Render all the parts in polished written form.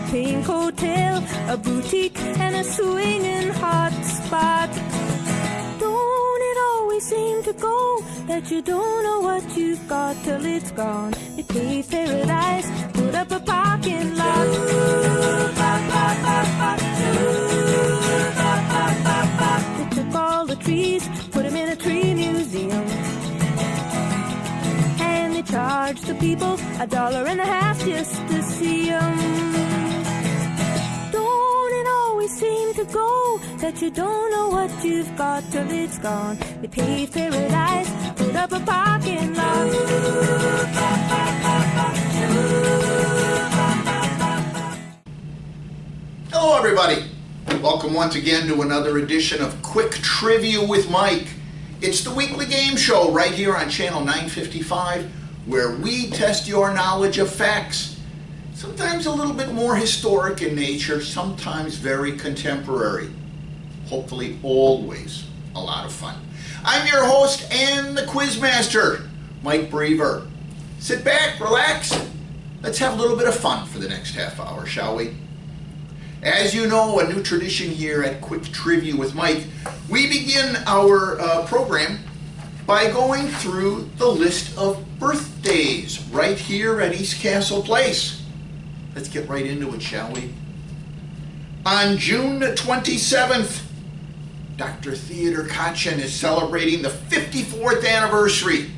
pink hotel, a boutique, and a swinging hot spot. Don't it always seem to go that you don't know what you've got till it's gone? They paved paradise, put up a parking lot. They took all the trees, put them in a tree museum. And they charged the people $1.50 just to see them. Don't it always seem to go that you don't know what you've got till it's gone? They paved paradise, put up a parking lot. Hello everybody. Welcome once again to another edition of Quick Trivia with Mike. It's the weekly game show right here on channel 955 where we test your knowledge of facts. Sometimes a little bit more historic in nature, sometimes very contemporary. Hopefully always a lot of fun. I'm your host and the quizmaster, Mike Brever. Sit back, relax. Let's have a little bit of fun for the next half hour, shall we? As you know, a new tradition here at Quick Trivia with Mike, we begin our program by going through the list of birthdays right here at East Castle Place. Let's get right into it, shall we? On June 27th, Dr. Theodor Kachin is celebrating the 54th anniversary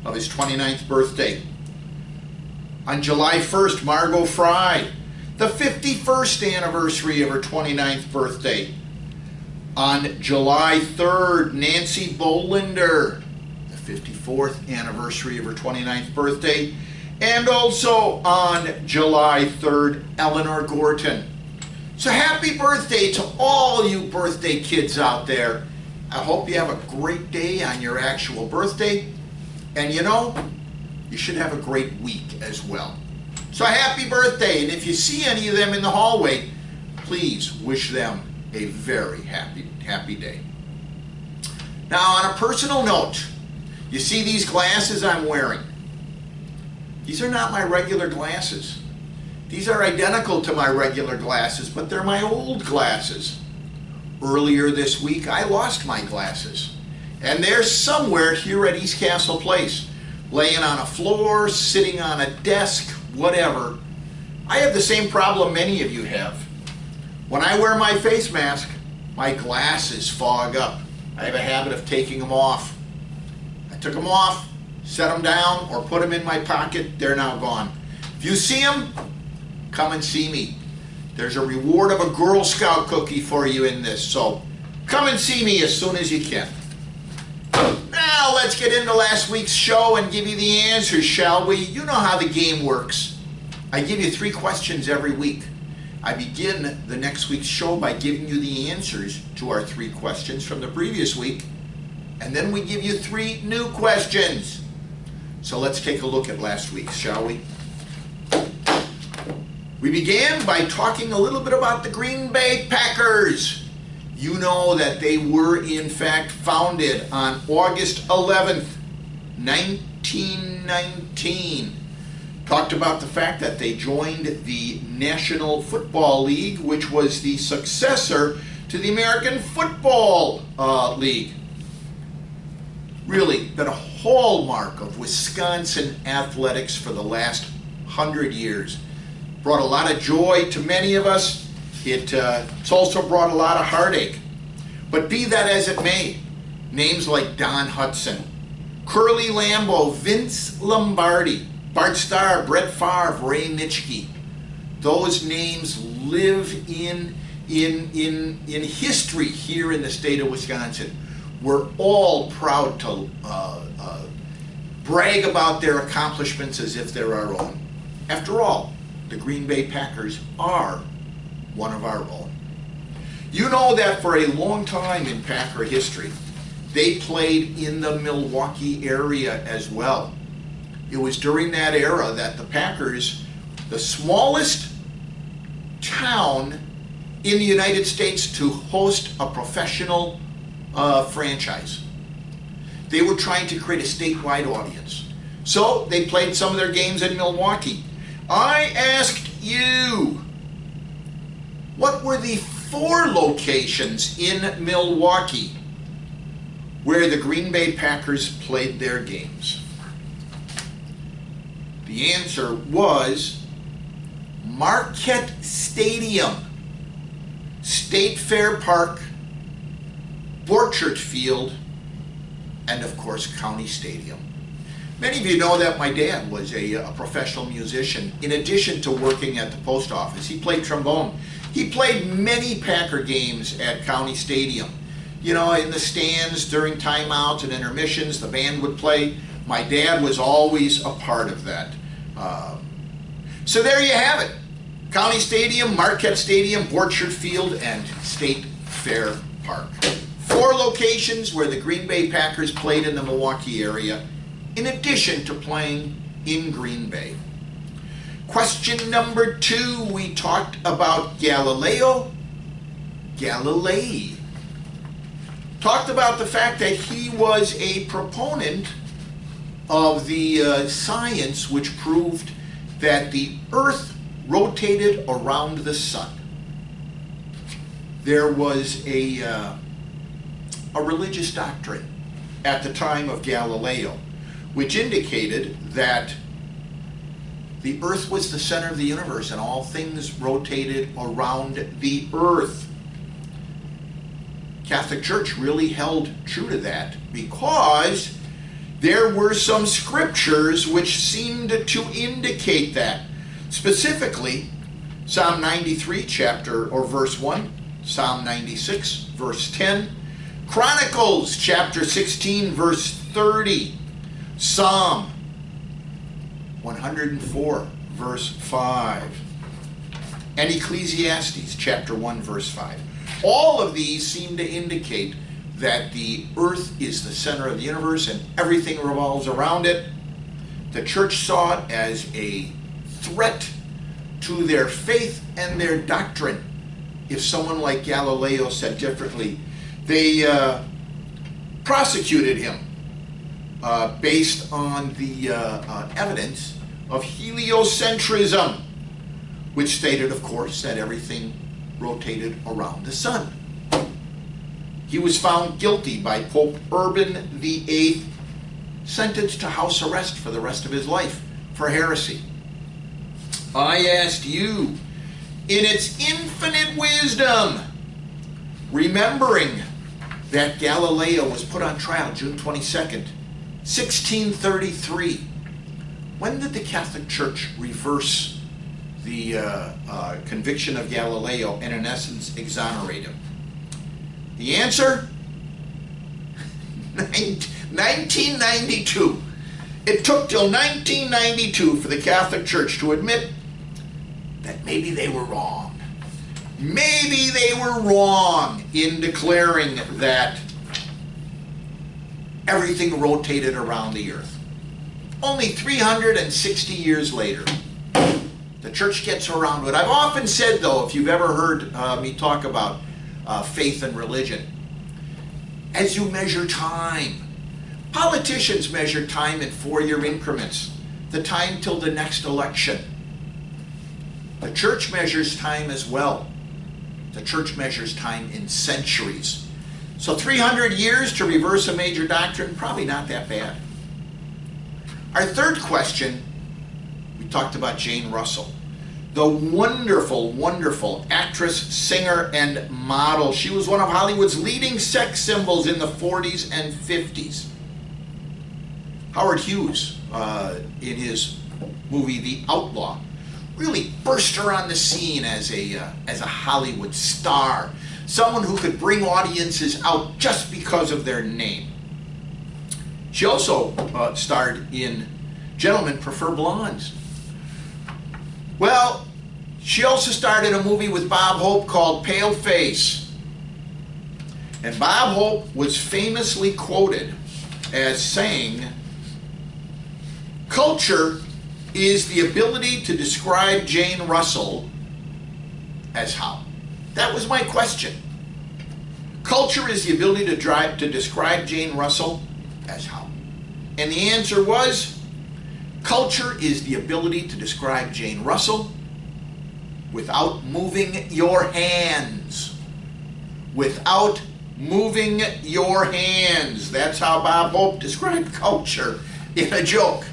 of his 29th birthday. On July 1st, Margot Fry, the 51st anniversary of her 29th birthday. On July 3rd, Nancy Bolander, the 54th anniversary of her 29th birthday. And also on July 3rd, Eleanor Gorton. So happy birthday to all you birthday kids out there. I hope you have a great day on your actual birthday. And you know, you should have a great week as well. So happy birthday, and if you see any of them in the hallway, please wish them a very happy day. Now on a personal note, you see these glasses I'm wearing? These are not my regular glasses. These are identical to my regular glasses, but they're my old glasses. Earlier this week, I lost my glasses, and they're somewhere here at East Castle Place, laying on a floor, sitting on a desk, whatever. I have the same problem many of you have. When I wear my face mask, my glasses fog up. I have a habit of taking them off. I took them off, set them down, or put them in my pocket. They're now gone. If you see them, come and see me. There's a reward of a Girl Scout cookie for you in this, so come and see me as soon as you can. Now let's get into last week's show and give you the answers, shall we? You know how the game works. I give you 3 questions every week. I begin the next week's show by giving you the answers to our 3 questions from the previous week, and then we give you 3 new questions. So let's take a look at last week's, shall we? We began by talking a little bit about the Green Bay Packers. You know that they were in fact founded on August 11th, 1919. Talked about the fact that they joined the National Football League, which was the successor to the American Football League. Really been a hallmark of Wisconsin athletics for the last 100 years. Brought a lot of joy to many of us. It's also brought a lot of heartache. But be that as it may, names like Don Hudson, Curly Lambeau, Vince Lombardi, Bart Starr, Brett Favre, Ray Nitschke, those names live in history here in the state of Wisconsin. We're all proud to brag about their accomplishments as if they're our own. After all, the Green Bay Packers are one of our own. You know that for a long time in Packer history, they played in the Milwaukee area as well. It was during that era that the Packers, the smallest town in the United States to host a professional franchise. They were trying to create a statewide audience. So they played some of their games in Milwaukee. I asked you, What were the 4 locations in Milwaukee where the Green Bay Packers played their games? The answer was Marquette Stadium, State Fair Park, Borchert Field, and of course County Stadium. Many of you know that my dad was a professional musician. In addition to working at the post office, he played trombone. He played many Packer games at County Stadium. You know, in the stands during timeouts and intermissions, the band would play. My dad was always a part of that. So there you have it. County Stadium, Marquette Stadium, Borchert Field, and State Fair Park. 4 locations where the Green Bay Packers played in the Milwaukee area, in addition to playing in Green Bay. Question number 2, we talked about Galileo Galilei. Talked about the fact that he was a proponent of the science which proved that the Earth rotated around the sun. There was a religious doctrine at the time of Galileo which indicated that the Earth was the center of the universe and all things rotated around the Earth. Catholic Church really held true to that because there were some scriptures which seemed to indicate that. Specifically, Psalm 93 chapter or verse 1, Psalm 96 verse 10, Chronicles chapter 16 verse 30, Psalm 104 verse 5, and Ecclesiastes chapter 1 verse 5. All of these seem to indicate that the Earth is the center of the universe and everything revolves around it. The church saw it as a threat to their faith and their doctrine. If someone like Galileo said differently, they prosecuted him based on the evidence of heliocentrism, which stated, of course, that everything rotated around the sun. He was found guilty by Pope Urban VIII, sentenced to house arrest for the rest of his life for heresy. I asked you, in its infinite wisdom, remembering that Galileo was put on trial June 22nd, 1633, when did the Catholic Church reverse the conviction of Galileo and in essence exonerate him? The answer? 1992. It took till 1992 for the Catholic Church to admit that maybe they were wrong. Maybe they were wrong in declaring that everything rotated around the Earth. Only 360 years later, the church gets around to it. I've often said, though, if you've ever heard me talk about faith and religion, as you measure time, politicians measure time in 4-year increments, the time till the next election. The church measures time as well. The church measures time in centuries. So 300 years to reverse a major doctrine, probably not that bad. Our third question, we talked about Jane Russell, the wonderful, wonderful actress, singer, and model. She was one of Hollywood's leading sex symbols in the 40s and 50s. Howard Hughes, in his movie The Outlaw, really burst her on the scene as a Hollywood star, someone who could bring audiences out just because of their name. She also starred in Gentlemen Prefer Blondes. Well, she also starred in a movie with Bob Hope called Pale Face. And Bob Hope was famously quoted as saying, "Culture is the ability to describe Jane Russell as how?" That was my question. Culture is the ability to describe Jane Russell as how? And the answer was, culture is the ability to describe Jane Russell without moving your hands. Without moving your hands. That's how Bob Hope described culture in a joke.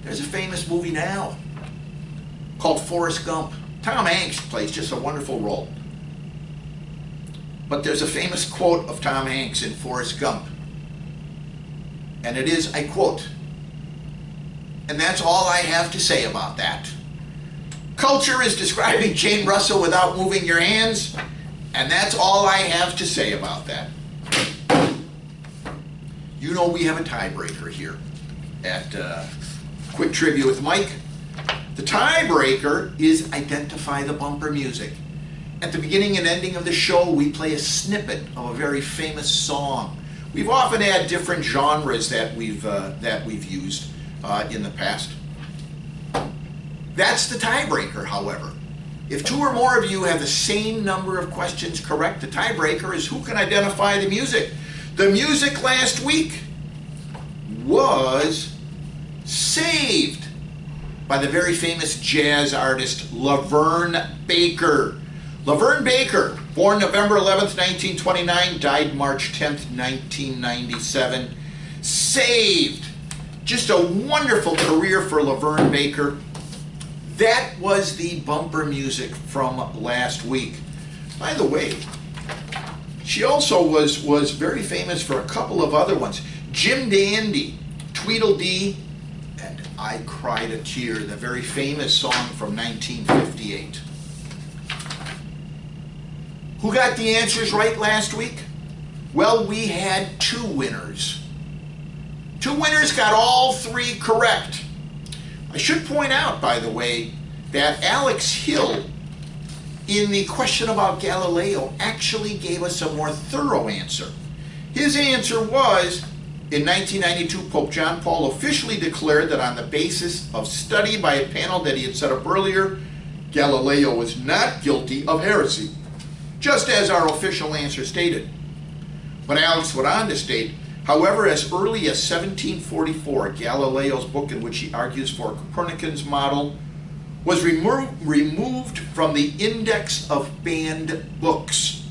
There's a famous movie now called Forrest Gump. Tom Hanks plays just a wonderful role. But there's a famous quote of Tom Hanks in Forrest Gump. And it is, I quote, and that's all I have to say about that. Culture is describing Jane Russell without moving your hands, and that's all I have to say about that. You know we have a tiebreaker here at Quick Trivia with Mike. The tiebreaker is identify the bumper music. At the beginning and ending of the show, we play a snippet of a very famous song. We've often had different genres that we've used in the past. That's the tiebreaker, however. If two or more of you have the same number of questions correct, the tiebreaker is who can identify the music. The music last week was Saved by the very famous jazz artist Laverne Baker. Laverne Baker, born November 11th, 1929, died March 10th, 1997. Saved. Just a wonderful career for Laverne Baker. That was the bumper music from last week. By the way, she also was very famous for a couple of other ones. Jim Dandy, Tweedledee, and I Cried a Tear, the very famous song from 1958. Who got the answers right last week? Well, we had two winners. Two winners got all three correct. I should point out, by the way, that Alex Hill, in the question about Galileo, actually gave us a more thorough answer. His answer was, in 1992, Pope John Paul officially declared that on the basis of study by a panel that he had set up earlier, Galileo was not guilty of heresy, just as our official answer stated. But Alex went on to state, however, as early as 1744, Galileo's book in which he argues for Copernican's model was removed from the index of banned books.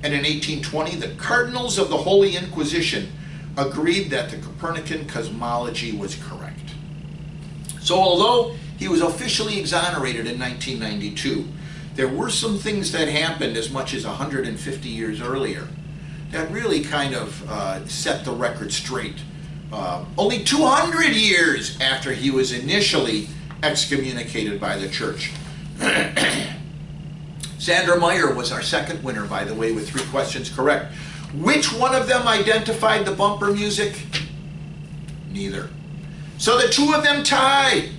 And in 1820, the cardinals of the Holy Inquisition agreed that the Copernican cosmology was correct. So although he was officially exonerated in 1992, there were some things that happened as much as 150 years earlier that really kind of set the record straight. Only 200 years after he was initially excommunicated by the church. Sandra Meyer was our second winner, by the way, with 3 questions correct. Which one of them identified the bumper music? Neither. So the two of them tied.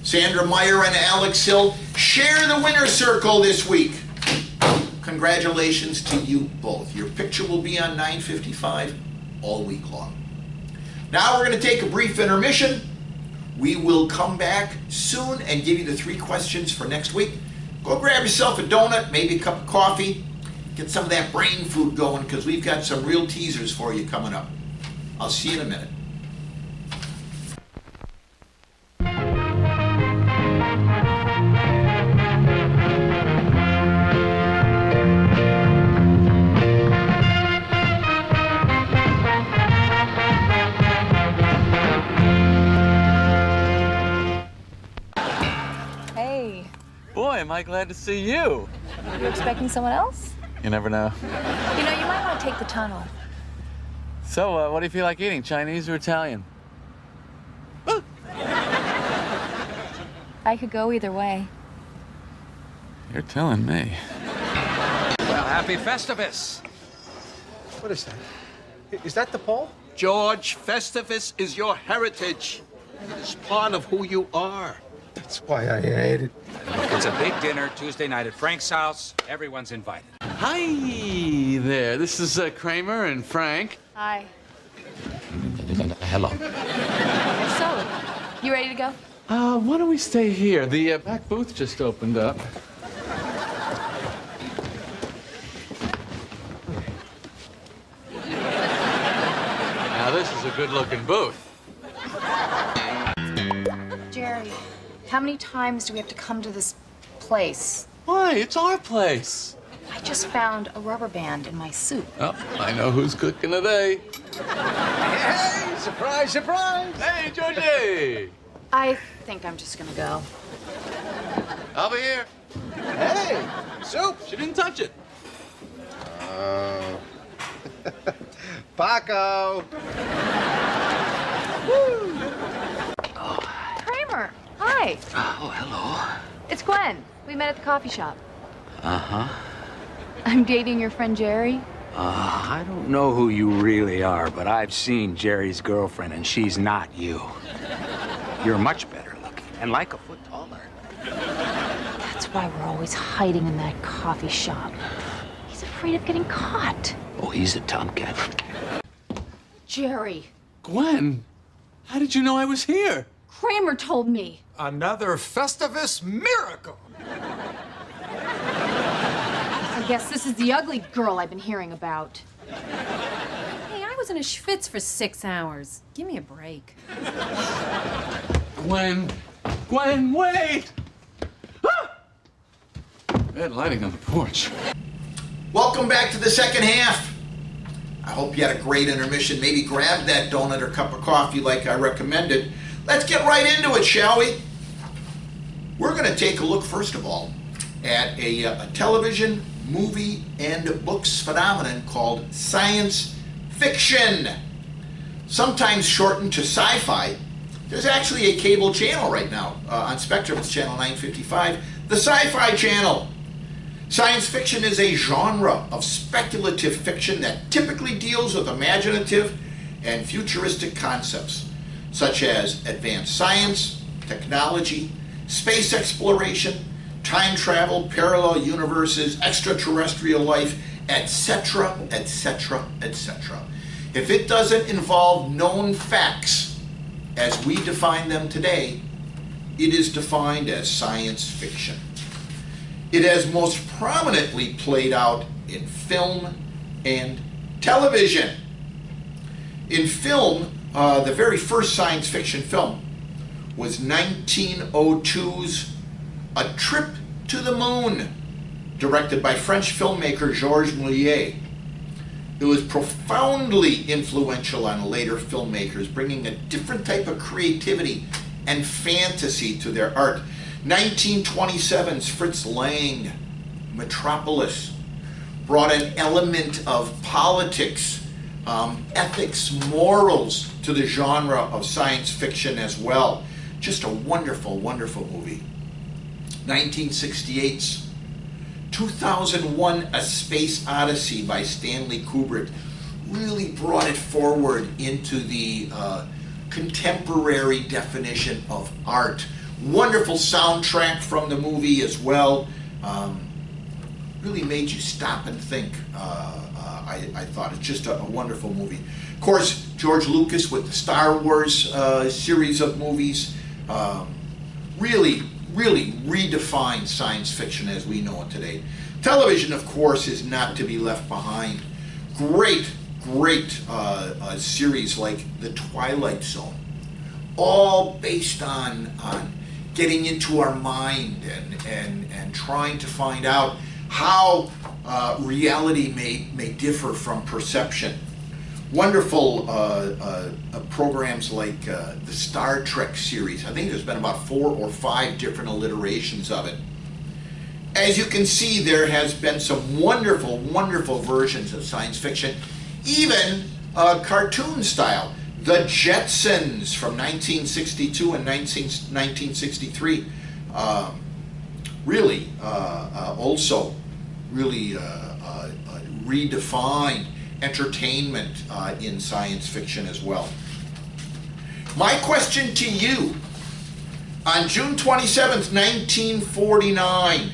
Sandra Meyer and Alex Hill share the winner's circle this week. Congratulations to you both. Your picture will be on 955 all week long. Now we're going to take a brief intermission. We will come back soon and give you the 3 questions for next week. Go grab yourself a donut, maybe a cup of coffee. Get some of that brain food going because we've got some real teasers for you coming up. I'll see you in a minute. Hey. Boy, am I glad to see you. You expecting someone else? You never know. You know, you might want to take the tunnel. So, what do you feel like eating, Chinese or Italian? I could go either way. You're telling me. Well, happy Festivus. What is that? Is that the pole? George, Festivus is your heritage. It's part of who you are. That's why I ate it. It's a big dinner Tuesday night at Frank's house. Everyone's invited. Hi there. This is Kramer and Frank. Hi. Hello. So, you ready to go? Why don't we stay here? The back booth just opened up. Now this is a good-looking booth. Jerry, How many times do we have to come to this place? Why? It's our place. I just found a rubber band in my soup. Oh, I know who's cooking today. Hey, surprise, surprise. Hey, Georgie! I think I'm just gonna go. I'll be here. Hey, soup. She didn't touch it. Paco. Kramer, hi. Oh, hello. It's Gwen. We met at the coffee shop. Uh-huh. I'm dating your friend Jerry. I don't know who you really are, but I've seen Jerry's girlfriend, and she's not you. You're much better looking, and like a foot taller. That's why we're always hiding in that coffee shop. He's afraid of getting caught. Oh, he's a tomcat. Jerry, Gwen, how did you know I was here? Kramer told me. Another Festivus miracle. I guess this is the ugly girl I've been hearing about. Hey, I was in a schwitz for 6 hours. Give me a break. Gwen, wait! Ah! Bad lighting on the porch. Welcome back to the second half. I hope you had a great intermission. Maybe grab that donut or cup of coffee like I recommended. Let's get right into it, shall we? We're going to take a look, first of all, at a television, movie, and books phenomenon called science fiction. Sometimes shortened to sci-fi. There's actually a cable channel right now on Spectrum. It's channel 955, the Sci-Fi Channel. Science fiction is a genre of speculative fiction that typically deals with imaginative and futuristic concepts, such as advanced science, technology, space exploration, time travel, parallel universes, extraterrestrial life, etc., etc., etc. If it doesn't involve known facts as we define them today, it is defined as science fiction. It has most prominently played out in film and television. In film, the very first science fiction film was 1902's A Trip to the Moon, directed by French filmmaker Georges Méliès. It was profoundly influential on later filmmakers, bringing a different type of creativity and fantasy to their art. 1927's Fritz Lang, Metropolis, brought an element of politics, ethics, morals to the genre of science fiction as well. Just a wonderful, wonderful movie. 1968's 2001 A Space Odyssey by Stanley Kubrick really brought it forward into the contemporary definition of art. Wonderful soundtrack from the movie as well. Really made you stop and think. I thought it's just a wonderful movie. Of course, George Lucas with the Star Wars series of movies really redefined science fiction as we know it today. Television, of course, is not to be left behind. Great series like The Twilight Zone, all based on getting into our mind and trying to find out how reality may differ from perception. Wonderful programs like the Star Trek series. I think there's been about 4 or 5 different alliterations of it. As you can see, there has been some wonderful versions of science fiction, even cartoon style. The Jetsons from 1962 and 1963 really also really redefined entertainment in science fiction as well. My question to you, on June 27th, 1949,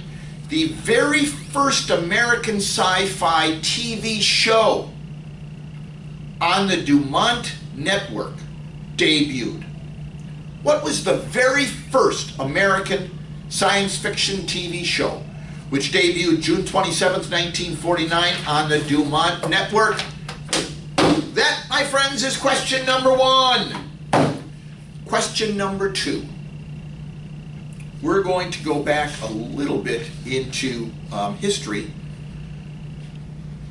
the very first American sci-fi TV show on the Dumont Network debuted. What was the very first American science fiction TV show which debuted June 27th, 1949 on the Dumont Network? That, my friends, is question number 1. Question number 2. we're going to go back a little bit into history.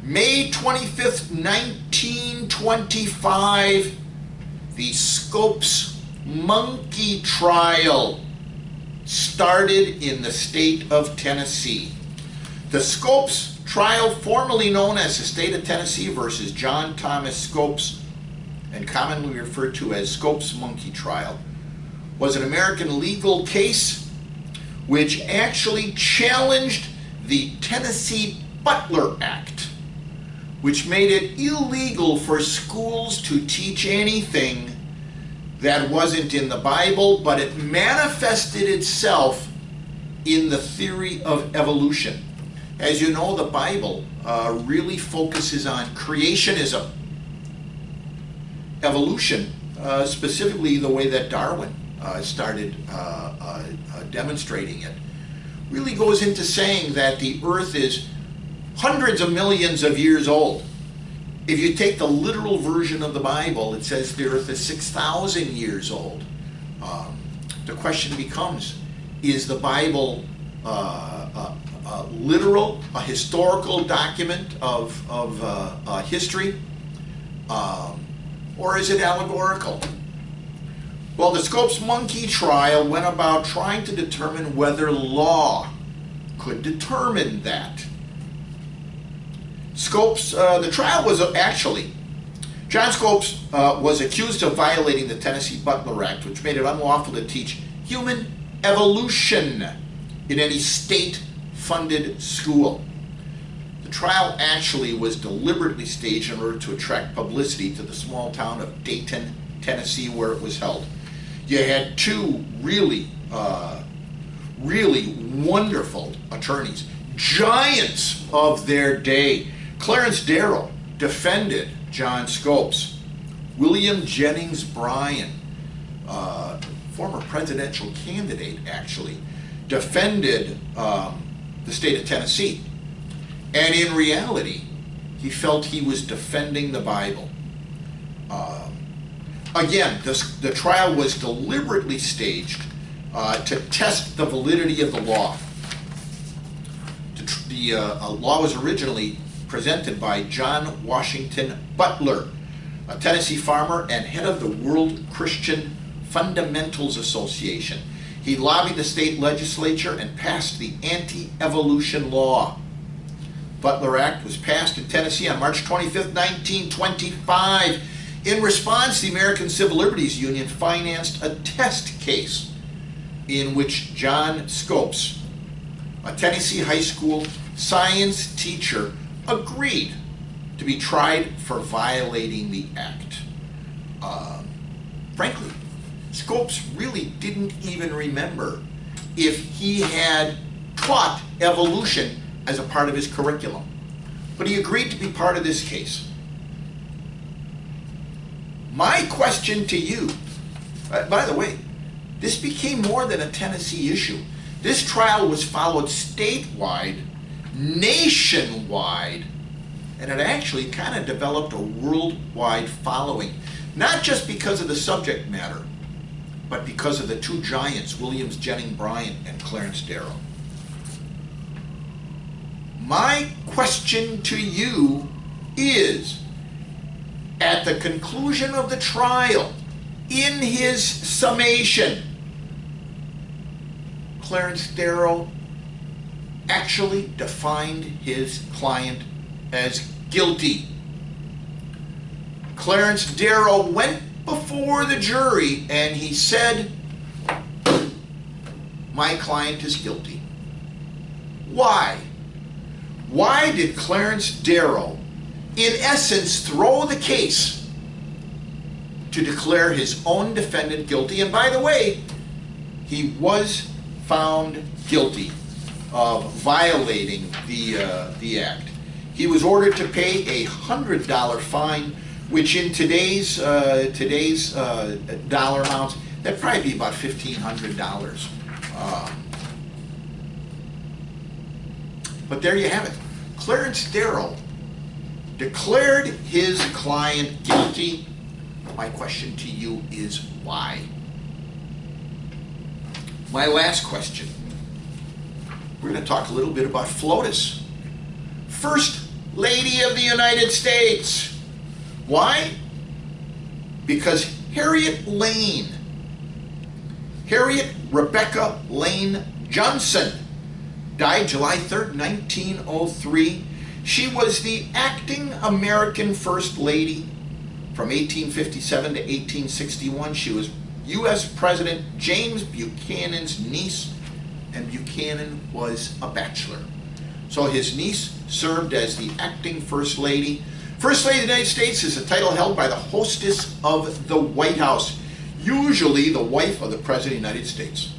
May 25th, 1925, the Scopes monkey trial started in the state of Tennessee. The Scopes trial, formerly known as the state of Tennessee versus John Thomas Scopes, and commonly referred to as Scopes monkey trial, was an American legal case which actually challenged the Tennessee Butler Act, which made it illegal for schools to teach anything that wasn't in the Bible, but it manifested itself in the theory of evolution. As you know, the Bible really focuses on creationism, evolution, specifically the way that Darwin started demonstrating it, really goes into saying that the earth is hundreds of millions of years old. If you take the literal version of the Bible, it says the earth is 6,000 years old. The question becomes, is the Bible literal, a historical document of history, or is it allegorical? Well, the Scopes monkey trial went about trying to determine whether law could determine that. Scopes, the trial was actually, John Scopes was accused of violating the Tennessee Butler Act, which made it unlawful to teach human evolution in any state-funded school. The trial actually was deliberately staged in order to attract publicity to the small town of Dayton, Tennessee, where it was held. You had two really wonderful attorneys, giants of their day. Clarence Darrow defended John Scopes. William Jennings Bryan, former presidential candidate actually, defended the state of Tennessee. And in reality, he felt he was defending the Bible. Again, the trial was deliberately staged to test the validity of the law. The law was originally presented by John Washington Butler, a Tennessee farmer and head of the World Christian Fundamentals Association. He lobbied the state legislature and passed the anti-evolution law. Butler Act was passed in Tennessee on March 25th, 1925. In response, the American Civil Liberties Union financed a test case in which John Scopes, a Tennessee high school science teacher, agreed to be tried for violating the act. Frankly, Scopes really didn't even remember if he had taught evolution as a part of his curriculum, but he agreed to be part of this case. My question to you, by the way, this became more than a Tennessee issue. This trial was followed statewide, nationwide, and it actually kind of developed a worldwide following, not just because of the subject matter, but because of the two giants, William Jennings Bryan and Clarence Darrow. My question to you is, at the conclusion of the trial, in his summation, Clarence Darrow actually defined his client as guilty. Clarence Darrow went before the jury and he said, my client is guilty. Why? Why did Clarence Darrow, in essence, throw the case to declare his own defendant guilty? And by the way, he was found guilty of violating the act. He was ordered to pay a $100 fine, which in today's dollar amounts, that'd probably be about $1,500. But there you have it. Clarence Darrow declared his client guilty. My question to you is why? My last question. We're going to talk a little bit about FLOTUS. First Lady of the United States. Why? Because Harriet Rebecca Lane Johnson died July 3rd, 1903. She was the acting American First Lady from 1857 to 1861. She was U.S. President James Buchanan's niece, and Buchanan was a bachelor. So his niece served as the acting First Lady. First Lady of the United States is a title held by the hostess of the White House, usually the wife of the President of the United States,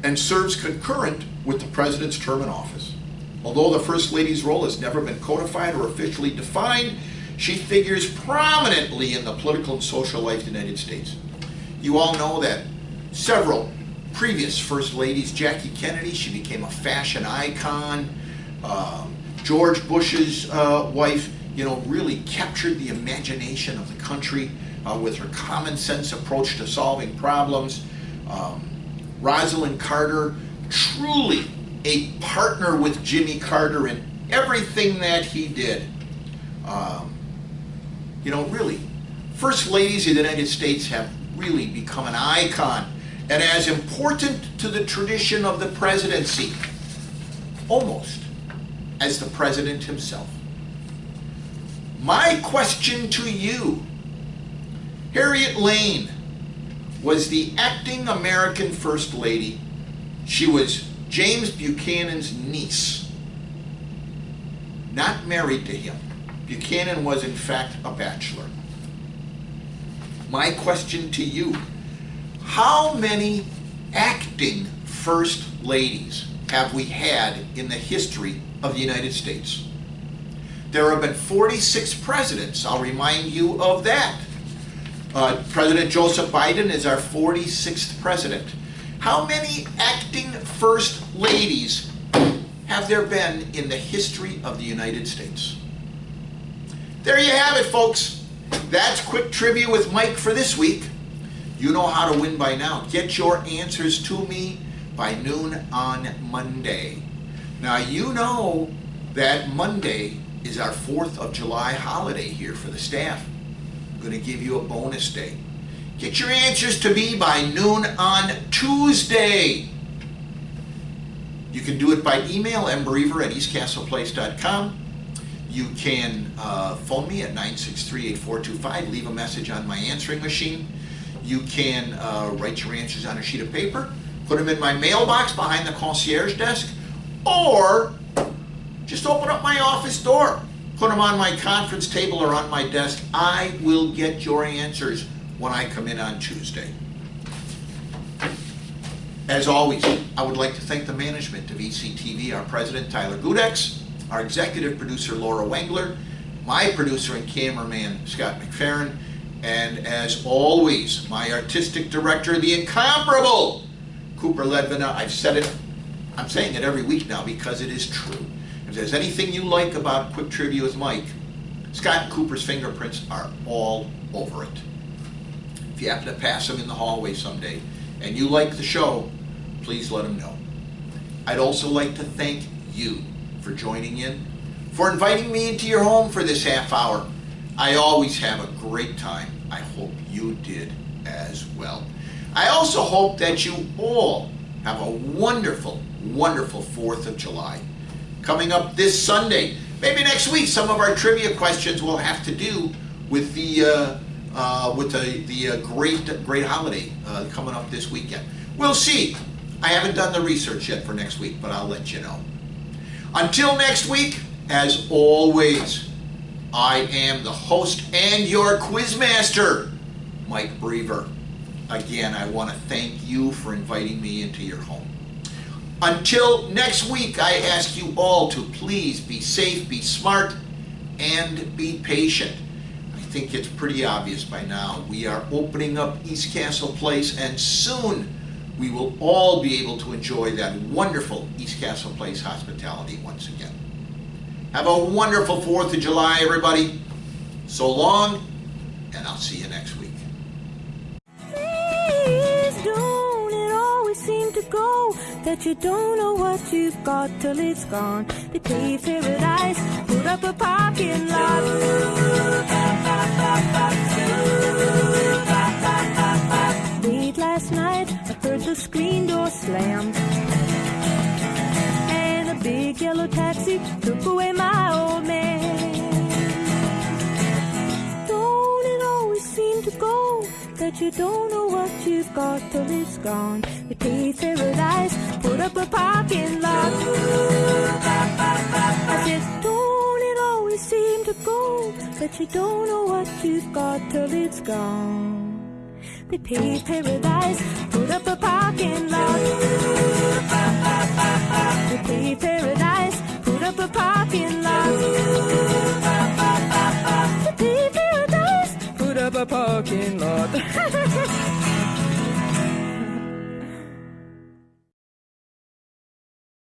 and serves concurrent with the President's term in office. Although the First Lady's role has never been codified or officially defined, she figures prominently in the political and social life of the United States. You all know that several previous First Ladies, Jackie Kennedy, she became a fashion icon. George Bush's wife, really captured the imagination of the country with her common sense approach to solving problems. Rosalind Carter, truly a partner with Jimmy Carter in everything that he did. Really, First Ladies of the United States have really become an icon and as important to the tradition of the presidency, almost as the president himself. My question to you, Harriet Lane was the acting American First Lady. She was James Buchanan's niece, not married to him. Buchanan was in fact a bachelor. My question to you, how many acting First Ladies have we had in the history of the United States? There have been 46 presidents. I'll remind you of that. President Joseph Biden is our 46th president. How many acting First Ladies have there been in the history of the United States? There you have it, folks. That's Quick Trivia with Mike for this week. You know how to win by now. Get your answers to me by noon on Monday. Now, you know that Monday is our 4th of July holiday here for the staff. I'm going to give you a bonus day. Get your answers to me by noon on Tuesday. You can do it by email, mbrever@eastcastleplace.com. You can phone me at 963-8425. Leave a message on my answering machine. You can write your answers on a sheet of paper, put them in my mailbox behind the concierge desk, or just open up my office door, put them on my conference table or on my desk. I will get your answers when I come in on Tuesday. As always, I would like to thank the management of ECTV, our president, Tyler Gudex, our executive producer, Laura Wengler, my producer and cameraman, Scott McFerrin, and as always, my artistic director, the incomparable Cooper Ledvina. I've said it, I'm saying it every week now because it is true. If there's anything you like about Quick Trivia with Mike, Scott and Cooper's fingerprints are all over it. If you happen to pass them in the hallway someday and you like the show, please let them know. I'd also like to thank you for joining in, for inviting me into your home for this half hour. I always have a great time. I hope you did as well. I also hope that you all have a wonderful, wonderful 4th of July. Coming up this Sunday, maybe next week, some of our trivia questions will have to do with the great holiday coming up this weekend. We'll see. I haven't done the research yet for next week, but I'll let you know. Until next week, as always, I am the host and your quizmaster, Mike Brever. Again, I want to thank you for inviting me into your home. Until next week, I ask you all to please be safe, be smart, and be patient. I think it's pretty obvious by now. We are opening up East Castle Place, and soon we will all be able to enjoy that wonderful East Castle Place hospitality once again. Have a wonderful 4th of July, everybody. So long, and I'll see you next week. Please don't it always go that you don't know what you've got till it's gone. They paved paradise, put up a parking lot. Late last night, I heard the screen door slam, and a big yellow taxi took away my old man. Don't it always seem to go that you don't know what you've got till it's gone? They paved paradise, put up a parking lot. I said, don't it always seem to go that you don't know what you've got till it's gone? They paved paradise, put up a parking lot. They paved paradise, put up a parking lot. They paved paradise, put up a parking lot.